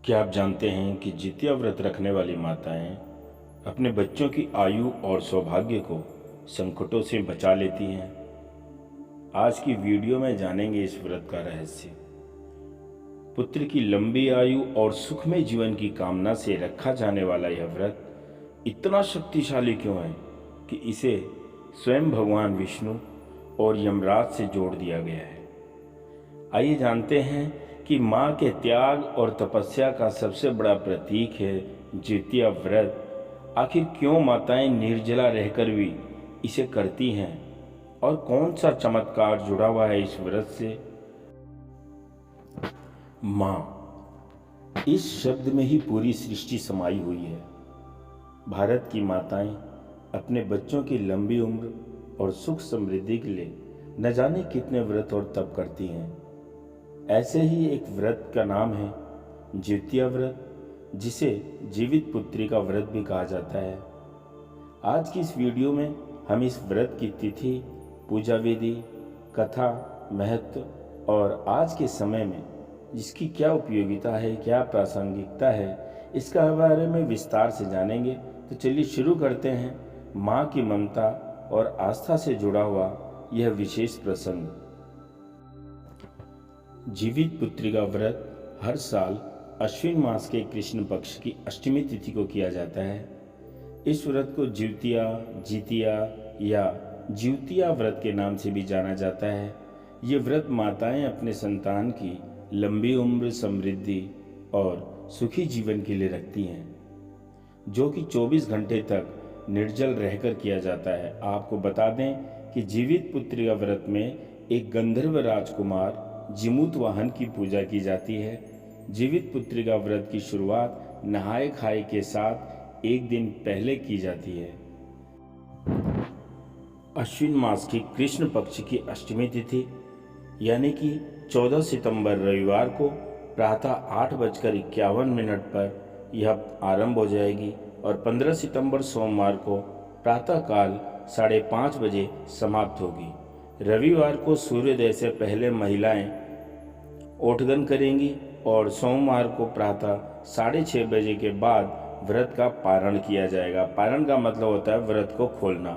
क्या आप जानते हैं कि जितिया व्रत रखने वाली माताएं अपने बच्चों की आयु और सौभाग्य को संकटों से बचा लेती हैं। आज की वीडियो में जानेंगे इस व्रत का रहस्य। पुत्र की लंबी आयु और सुखमय जीवन की कामना से रखा जाने वाला यह व्रत इतना शक्तिशाली क्यों है कि इसे स्वयं भगवान विष्णु और यमराज से जोड़ दिया गया है। आइए जानते हैं कि माँ के त्याग और तपस्या का सबसे बड़ा प्रतीक है जितिया व्रत। आखिर क्यों माताएं निर्जला रहकर भी इसे करती हैं और कौन सा चमत्कार जुड़ा हुआ है इस व्रत से। माँ, इस शब्द में ही पूरी सृष्टि समाई हुई है। भारत की माताएं अपने बच्चों की लंबी उम्र और सुख समृद्धि के लिए न जाने कितने व्रत और तप करती हैं। ऐसे ही एक व्रत का नाम है जितिया व्रत, जिसे जीवित पुत्री का व्रत भी कहा जाता है। आज की इस वीडियो में हम इस व्रत की तिथि, पूजा विधि, कथा, महत्व और आज के समय में इसकी क्या उपयोगिता है, क्या प्रासंगिकता है, इसका बारे में विस्तार से जानेंगे। तो चलिए शुरू करते हैं माँ की ममता और आस्था से जुड़ा हुआ यह विशेष प्रसंग। जीवित पुत्री का व्रत हर साल अश्विन मास के कृष्ण पक्ष की अष्टमी तिथि को किया जाता है। इस व्रत को जितिया, जितिया या ज्योतिया व्रत के नाम से भी जाना जाता है। ये व्रत माताएं अपने संतान की लंबी उम्र, समृद्धि और सुखी जीवन के लिए रखती हैं, जो कि 24 घंटे तक निर्जल रहकर किया जाता है। आपको बता दें कि जीवित पुत्री का व्रत में एक गंधर्व राजकुमार जिमूत वाहन की पूजा की जाती है। जीवित पुत्री का व्रत की शुरुआत नहाए खाए के साथ एक दिन पहले की जाती है। अश्विन मास की कृष्ण पक्ष की अष्टमी तिथि यानी कि 14 सितंबर रविवार को प्रातः 8:51 पर यह आरंभ हो जाएगी और 15 सितंबर सोमवार को प्रातःकाल 5:30 बजे समाप्त होगी। रविवार को सूर्योदय से पहले महिलाएं ओठगन करेंगी और सोमवार को प्रातः 6:30 बजे के बाद व्रत का पारण किया जाएगा। पारण का मतलब होता है व्रत को खोलना।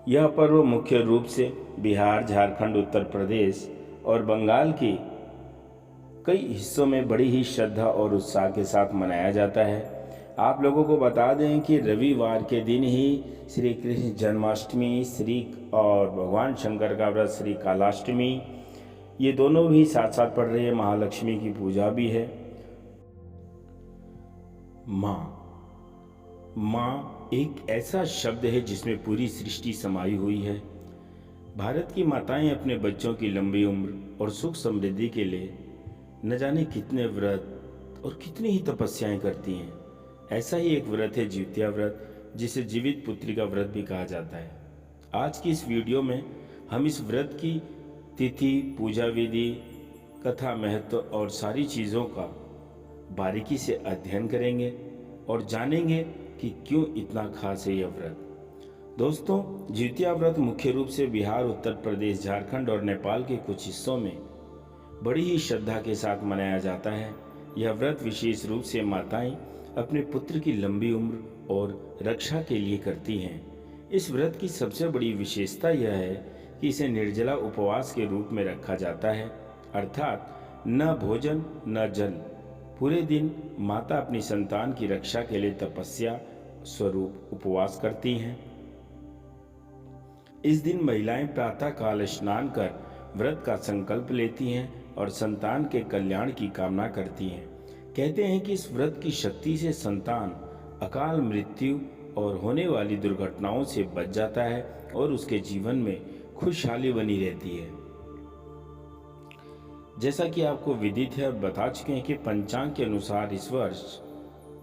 यह पर्व मुख्य रूप से बिहार, झारखंड, उत्तर प्रदेश और बंगाल की कई हिस्सों में बड़ी ही श्रद्धा और उत्साह के साथ मनाया जाता है। आप लोगों को बता दें कि रविवार के दिन ही श्री कृष्ण जन्माष्टमी, और भगवान शंकर का व्रत श्री कालाष्टमी, ये दोनों भी साथ साथ पड़ रही है। महालक्ष्मी की पूजा भी है। माँ एक ऐसा शब्द है जिसमें पूरी सृष्टि समाई हुई है। भारत की माताएं अपने बच्चों की लंबी उम्र और सुख समृद्धि के लिए न जाने कितने व्रत और कितनी ही तपस्याएं करती हैं। ऐसा ही एक व्रत है जितिया व्रत, जिसे जीवित पुत्री का व्रत भी कहा जाता है। आज की इस वीडियो में हम इस व्रत की तिथि, पूजा विधि, कथा, महत्व और सारी चीज़ों का बारीकी से अध्ययन करेंगे और जानेंगे कि क्यों इतना खास है यह व्रत। दोस्तों, जितिया व्रत मुख्य रूप से बिहार, उत्तर प्रदेश, झारखंड और नेपाल के कुछ हिस्सों में बड़ी ही श्रद्धा के साथ मनाया जाता है। यह व्रत विशेष रूप से माताएं अपने पुत्र की लंबी उम्र और रक्षा के लिए करती हैं। इस व्रत की सबसे बड़ी विशेषता यह है कि इसे निर्जला उपवास के रूप में रखा जाता है, अर्थात न भोजन न जल। पूरे दिन माता अपनी संतान की रक्षा के लिए तपस्या स्वरूप उपवास करती हैं। इस दिन महिलाएं प्रातः काल स्नान कर व्रत का संकल्प लेती हैं और संतान के कल्याण की कामना करती हैं। कहते हैं कि इस व्रत की शक्ति से संतान अकाल मृत्यु और होने वाली दुर्घटनाओं से बच जाता है और उसके जीवन में खुशहाली बनी रहती है। जैसा कि आपको विदित है, बता चुके हैं कि पंचांग के अनुसार इस वर्ष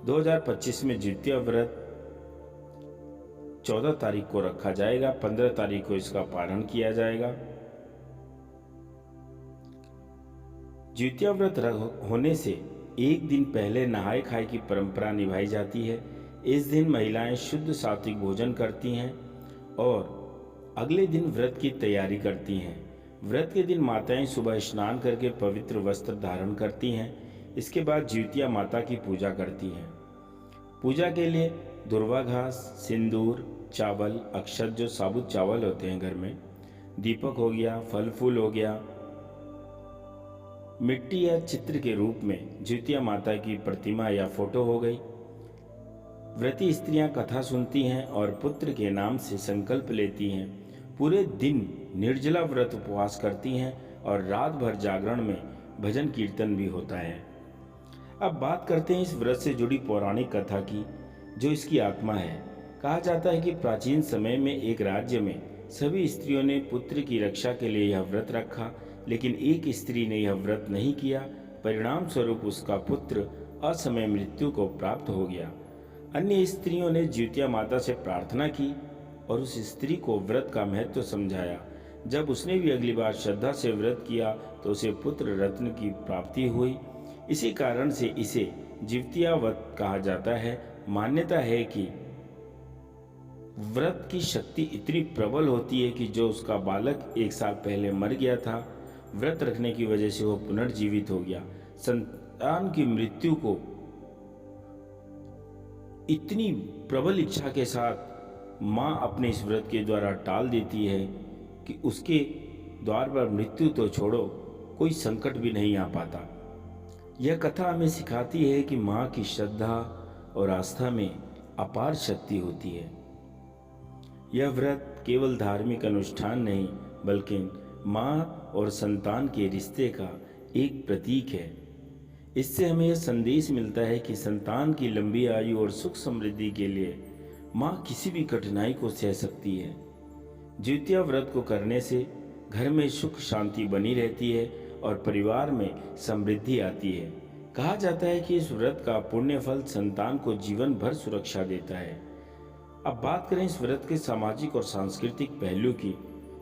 2025 में जितिया व्रत 14 तारीख को रखा जाएगा। 15 तारीख को इसका पारण किया जाएगा। जितिया व्रत होने से एक दिन पहले नहाए खाए की परंपरा निभाई जाती है। इस दिन महिलाएं शुद्ध सात्विक भोजन करती हैं और अगले दिन व्रत की तैयारी करती हैं। व्रत के दिन माताएं सुबह स्नान करके पवित्र वस्त्र धारण करती हैं। इसके बाद जिउतिया माता की पूजा करती हैं। पूजा के लिए दुर्वा घास, सिंदूर, चावल, अक्षत जो साबुत चावल होते हैं घर में, दीपक हो गया, फल फूल हो गया, मिट्टी या चित्र के रूप में जिउतिया माता की प्रतिमा या फोटो हो गई। व्रती स्त्रियां कथा सुनती हैं और पुत्र के नाम से संकल्प लेती हैं। पूरे दिन निर्जला व्रत उपवास करती हैं और रात भर जागरण में भजन कीर्तन भी होता है। अब बात करते हैं इस व्रत से जुड़ी पौराणिक कथा की, जो इसकी आत्मा है। कहा जाता है कि प्राचीन समय में एक राज्य में सभी स्त्रियों ने पुत्र की रक्षा के लिए यह व्रत रखा, लेकिन एक स्त्री ने यह व्रत नहीं किया। परिणाम स्वरूप उसका पुत्र असमय मृत्यु को प्राप्त हो गया। अन्य स्त्रियों ने जिउतिया माता से प्रार्थना की और उस स्त्री को व्रत का महत्व समझाया। जब उसने भी अगली बार श्रद्धा से व्रत किया तो उसे पुत्र रत्न की प्राप्ति हुई। इसी कारण से इसे जिउतिया व्रत कहा जाता है। मान्यता है कि व्रत की शक्ति इतनी प्रबल होती है कि जो उसका बालक 1 साल पहले मर गया था, व्रत रखने की वजह से वो पुनर्जीवित हो गया। संतान की मृत्यु को इतनी प्रबल इच्छा के साथ माँ अपने इस व्रत के द्वारा टाल देती है कि उसके द्वार पर मृत्यु तो छोड़ो, कोई संकट भी नहीं आ पाता। यह कथा हमें सिखाती है कि माँ की श्रद्धा और आस्था में अपार शक्ति होती है। यह व्रत केवल धार्मिक अनुष्ठान नहीं, बल्कि माँ और संतान के रिश्ते का एक प्रतीक है। इससे हमें यह संदेश मिलता है कि संतान की लंबी आयु और सुख समृद्धि के लिए माँ किसी भी कठिनाई को सह सकती है। जिउतिया व्रत को करने से घर में सुख शांति बनी रहती है और परिवार में समृद्धि आती है। कहा जाता है कि इस व्रत का पुण्य फल संतान को जीवन भर सुरक्षा देता है। अब बात करें इस व्रत के सामाजिक और सांस्कृतिक पहलू की,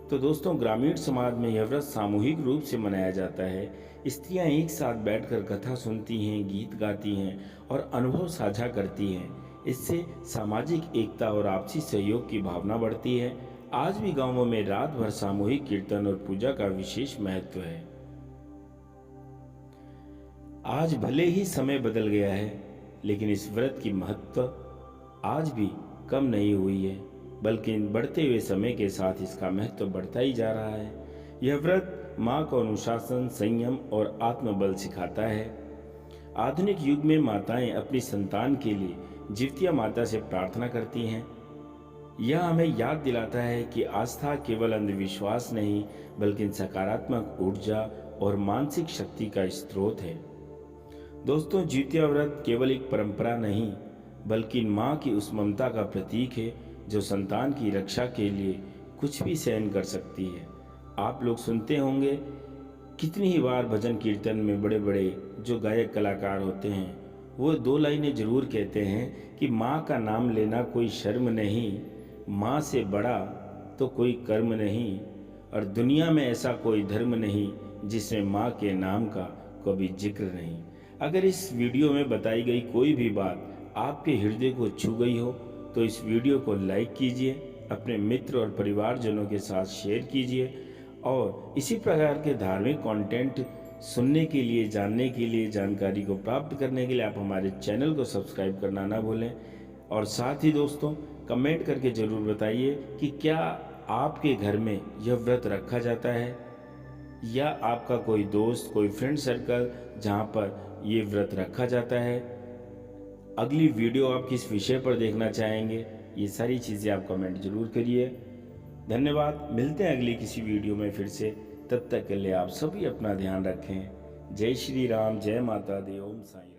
तो दोस्तों ग्रामीण समाज में यह व्रत सामूहिक रूप से मनाया जाता है। स्त्रियां एक साथ बैठकर कथा सुनती हैं, गीत गाती हैं और अनुभव साझा करती हैं। इससे सामाजिक एकता और आपसी सहयोग की भावना बढ़ती है। आज भी गांवों में रात भर सामूहिक कीर्तन और पूजा का विशेष महत्व है। आज भले ही समय बदल गया है, लेकिन इस व्रत की महत्व आज भी कम नहीं हुई है, बल्कि बढ़ते हुए समय के साथ इसका महत्व बढ़ता ही जा रहा है। यह व्रत माँ को अनुशासन, संयम और आत्मबल सिखाता है। आधुनिक युग में माताएं अपनी संतान के लिए जिउतिया माता से प्रार्थना करती हैं। यह हमें याद दिलाता है कि आस्था केवल अंधविश्वास नहीं, बल्कि सकारात्मक ऊर्जा और मानसिक शक्ति का स्रोत है। दोस्तों, जिउतिया व्रत केवल एक परंपरा नहीं, बल्कि माँ की उस ममता का प्रतीक है जो संतान की रक्षा के लिए कुछ भी सहन कर सकती है। आप लोग सुनते होंगे कितनी ही बार भजन कीर्तन में बड़े बड़े जो गायक कलाकार होते हैं, वो 2 लाइनें जरूर कहते हैं कि माँ का नाम लेना कोई शर्म नहीं, माँ से बड़ा तो कोई कर्म नहीं, और दुनिया में ऐसा कोई धर्म नहीं जिसमें माँ के नाम का कभी जिक्र नहीं। अगर इस वीडियो में बताई गई कोई भी बात आपके हृदय को छू गई हो तो इस वीडियो को लाइक कीजिए, अपने मित्र और परिवारजनों के साथ शेयर कीजिए और इसी प्रकार के धार्मिक कंटेंट सुनने के लिए, जानने के लिए, जानकारी को प्राप्त करने के लिए आप हमारे चैनल को सब्सक्राइब करना ना भूलें। और साथ ही दोस्तों, कमेंट करके ज़रूर बताइए कि क्या आपके घर में यह व्रत रखा जाता है या आपका कोई दोस्त, कोई फ्रेंड सर्कल जहाँ पर ये व्रत रखा जाता है। अगली वीडियो आप किस विषय पर देखना चाहेंगे, ये सारी चीज़ें आप कमेंट जरूर करिए। धन्यवाद। मिलते हैं अगली किसी वीडियो में फिर से। तब तक के लिए आप सभी अपना ध्यान रखें। जय श्री राम, जय माता दी, ओम साईं।